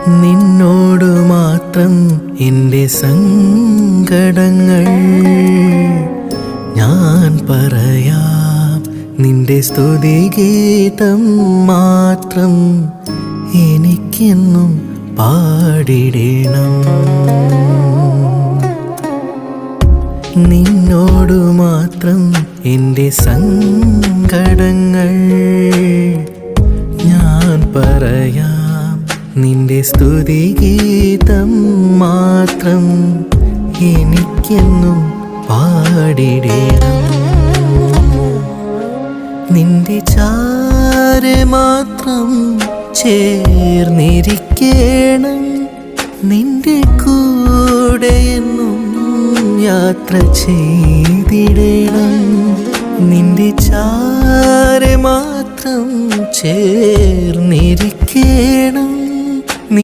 നിന്നോടു മാത്രം എൻ്റെ സങ്കടങ്ങൾ ഞാൻ പറയാം. നിന്റെ സ്തുതിഗീതം മാത്രം എനിക്കെന്നും പാടിടണം. നിന്നോടു മാത്രം എൻ്റെ സങ്കടങ്ങൾ ഞാൻ പറയാം. നിന്റെ സ്തുതിഗീതം മാത്രം എനിക്കെന്നും പാടിടണം. നിന്റെ ചാരെ മാത്രം ചേർന്നിരിക്കണം. നിന്റെ കൂടെ എന്നും യാത്ര ചെയ്തിടണം. നിന്റെ ചാരെ മാത്രം ചേർന്നിരിക്കണം.